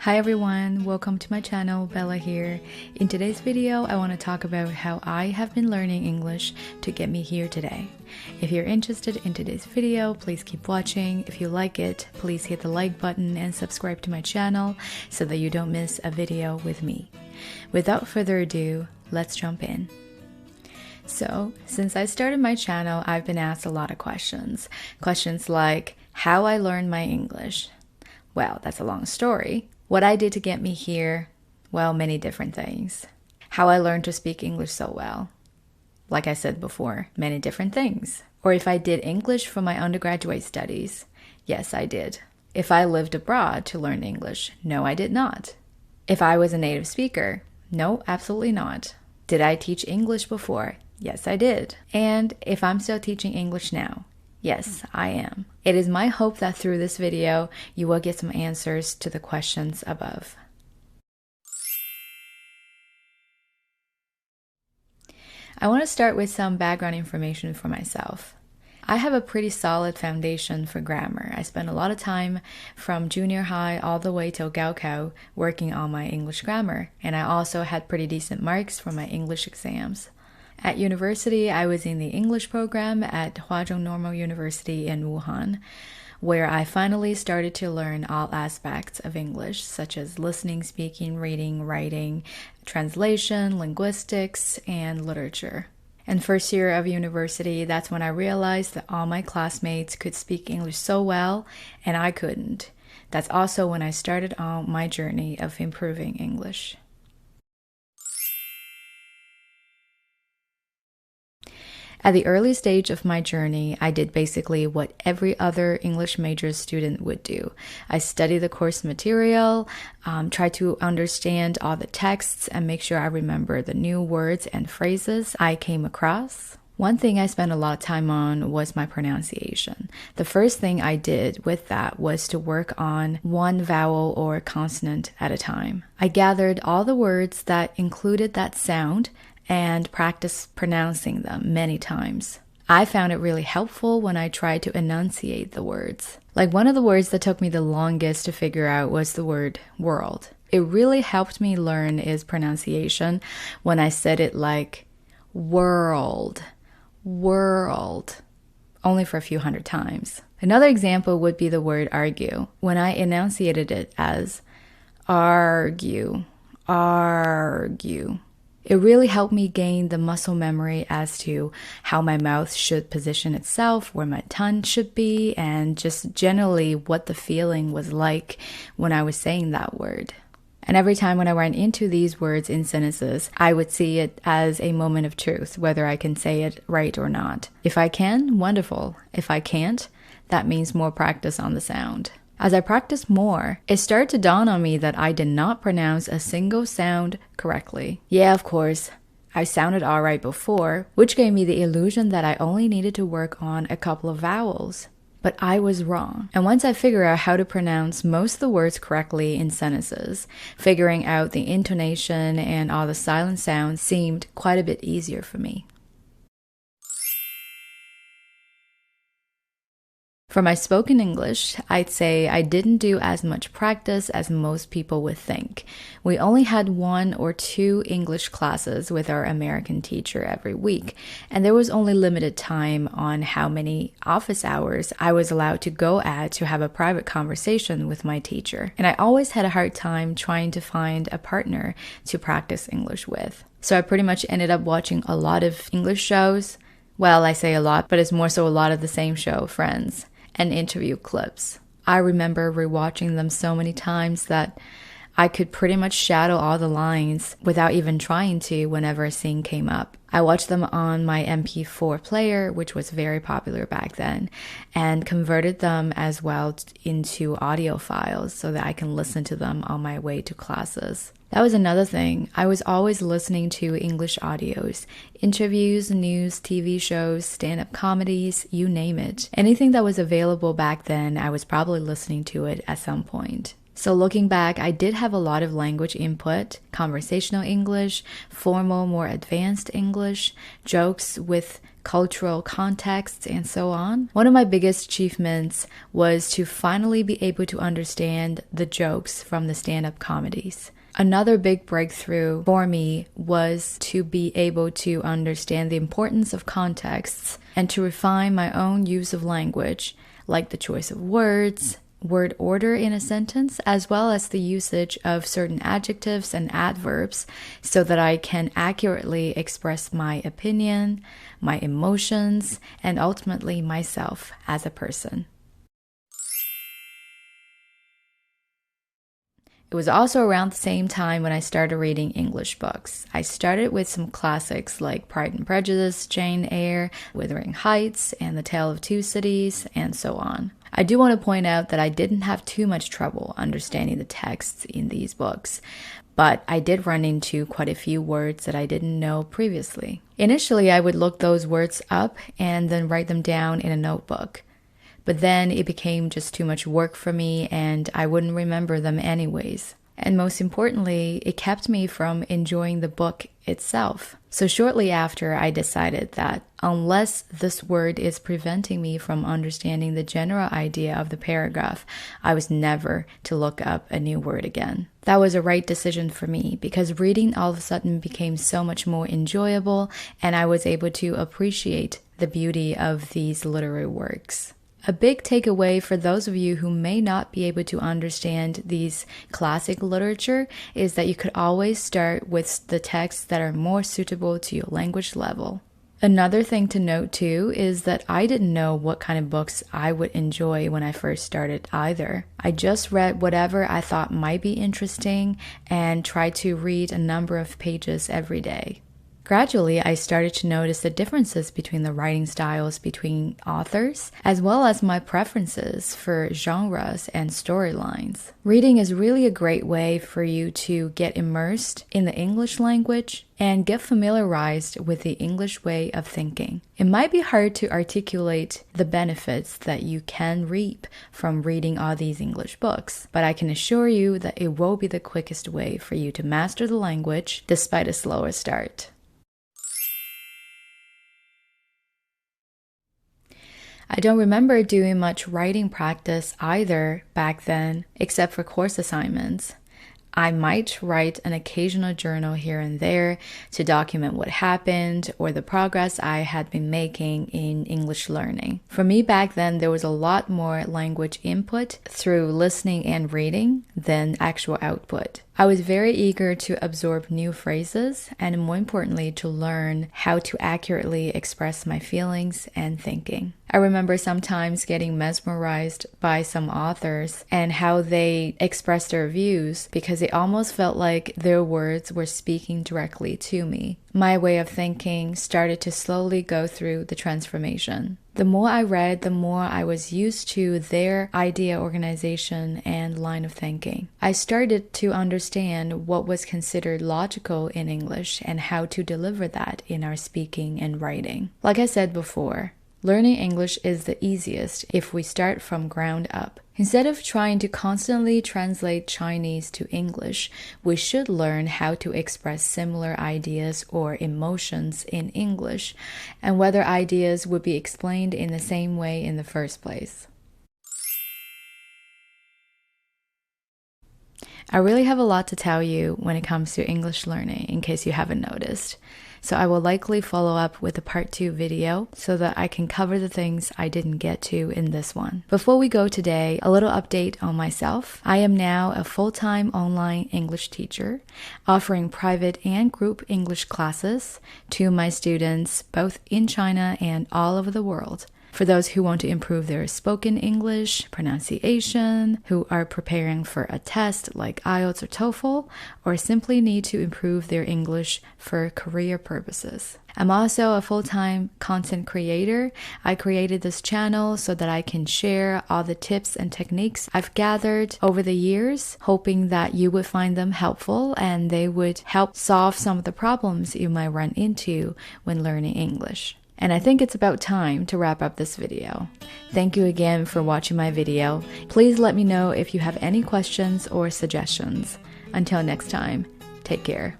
Hi everyone, welcome to my channel, Bella here. In today's video, I want to talk about how I have been learning English to get me here today. If you're interested in today's video, please keep watching. If you like it, please hit the like button and subscribe to my channel so that you don't miss a video with me. Without further ado, let's jump in. So, since I started my channel, I've been asked a lot of questions. Questions like, how I learned my English. Well, that's a long story. What I did to get me here, well, many different things. How I learned to speak English so well. Like I said before, many different things. Or if I did English for my undergraduate studies. Yes, I did. If I lived abroad to learn English. No, I did not. If I was a native speaker. No, absolutely not. Did I teach English before? Yes, I did. And if I'm still teaching English now. Yes, I am. It is my hope that through this video, you will get some answers to the questions above. I want to start with some background information for myself. I have a pretty solid foundation for grammar. I spent a lot of time from junior high all the way till Gaokao working on my English grammar, and I also had pretty decent marks for my English exams. At university, I was in the English program at Huazhong Normal University in Wuhan, where I finally started to learn all aspects of English, such as listening, speaking, reading, writing, translation, linguistics, and literature. And first year of university, that's when I realized that all my classmates could speak English so well, and I couldn't. That's also when I started on my journey of improving English. At the early stage of my journey, I did basically what every other English major student would do. I studied the course material, tried to understand all the texts, and make sure I remember the new words and phrases I came across. One thing I spent a lot of time on was my pronunciation. The first thing I did with that was to work on one vowel or consonant at a time. I gathered all the words that included that sound and practice pronouncing them many times. I found it really helpful when I tried to enunciate the words. Like one of the words that took me the longest to figure out was the word world. It really helped me learn its pronunciation when I said it like world, world, only for a few hundred times. Another example would be the word argue, when I enunciated it as argue, argue. It really helped me gain the muscle memory as to how my mouth should position itself, where my tongue should be, and just generally what the feeling was like when I was saying that word. And every time when I ran into these words in sentences, I would see it as a moment of truth, whether I can say it right or not. If I can, wonderful. If I can't, that means more practice on the sound. As I practiced more, it started to dawn on me that I did not pronounce a single sound correctly. Yeah, of course, I sounded alright before, which gave me the illusion that I only needed to work on a couple of vowels. But I was wrong. And once I figured out how to pronounce most of the words correctly in sentences, figuring out the intonation and all the silent sounds seemed quite a bit easier for me. For my spoken English, I'd say I didn't do as much practice as most people would think. We only had 1 or 2 English classes with our American teacher every week, and there was only limited time on how many office hours I was allowed to go at to have a private conversation with my teacher. And I always had a hard time trying to find a partner to practice English with. So I pretty much ended up watching a lot of English shows. Well, I say a lot, but it's more so a lot of the same show, Friends, and interview clips. I remember rewatching them so many times that I could pretty much shadow all the lines without even trying to whenever a scene came up. I watched them on my MP4 player, which was very popular back then, and converted them as well into audio files so that I can listen to them on my way to classes. That was another thing. I was always listening to English audios, interviews, news, TV shows, stand-up comedies, you name it. Anything that was available back then, I was probably listening to it at some point. So looking back, I did have a lot of language input, conversational English, formal, more advanced English, jokes with cultural contexts, and so on. One of my biggest achievements was to finally be able to understand the jokes from the stand-up comedies. Another big breakthrough for me was to be able to understand the importance of contexts and to refine my own use of language, like the choice of words, word order in a sentence, as well as the usage of certain adjectives and adverbs so that I can accurately express my opinion, my emotions, and ultimately myself as a person. It was also around the same time when I started reading English books. I started with some classics like Pride and Prejudice, Jane Eyre, Wuthering Heights, and The Tale of Two Cities, and so on. I do want to point out that I didn't have too much trouble understanding the texts in these books, but I did run into quite a few words that I didn't know previously. Initially, I would look those words up and then write them down in a notebook. But then it became just too much work for me and I wouldn't remember them anyways. And most importantly, it kept me from enjoying the book itself. So shortly after, I decided that unless this word is preventing me from understanding the general idea of the paragraph, I was never to look up a new word again. That was a right decision for me because reading all of a sudden became so much more enjoyable and I was able to appreciate the beauty of these literary works. A big takeaway for those of you who may not be able to understand these classic literature is that you could always start with the texts that are more suitable to your language level. Another thing to note too is that I didn't know what kind of books I would enjoy when I first started either. I just read whatever I thought might be interesting and tried to read a number of pages every day. Gradually, I started to notice the differences between the writing styles between authors, as well as my preferences for genres and storylines. Reading is really a great way for you to get immersed in the English language and get familiarized with the English way of thinking. It might be hard to articulate the benefits that you can reap from reading all these English books, but I can assure you that it will be the quickest way for you to master the language despite a slower start. I don't remember doing much writing practice either back then, except for course assignments. I might write an occasional journal here and there to document what happened or the progress I had been making in English learning. For me back then, there was a lot more language input through listening and reading than actual output. I was very eager to absorb new phrases and, more importantly, to learn how to accurately express my feelings and thinking. I remember sometimes getting mesmerized by some authors and how they expressed their views because it almost felt like their words were speaking directly to me. My way of thinking started to slowly go through the transformation. The more I read, the more I was used to their idea organization and line of thinking. I started to understand what was considered logical in English and how to deliver that in our speaking and writing. Like I said before, learning English is the easiest if we start from ground up. Instead of trying to constantly translate Chinese to English, we should learn how to express similar ideas or emotions in English, and whether ideas would be explained in the same way in the first place. I really have a lot to tell you when it comes to English learning, in case you haven't noticed. So I will likely follow up with a part 2 video so that I can cover the things I didn't get to in this one. Before we go today, a little update on myself. I am now a full-time online English teacher, offering private and group English classes to my students both in China and all over the world. For those who want to improve their spoken English, pronunciation, who are preparing for a test like IELTS or TOEFL, or simply need to improve their English for career purposes. I'm also a full-time content creator. I created this channel so that I can share all the tips and techniques I've gathered over the years, hoping that you would find them helpful and they would help solve some of the problems you might run into when learning English. And I think it's about time to wrap up this video. Thank you again for watching my video. Please let me know if you have any questions or suggestions. Until next time, take care.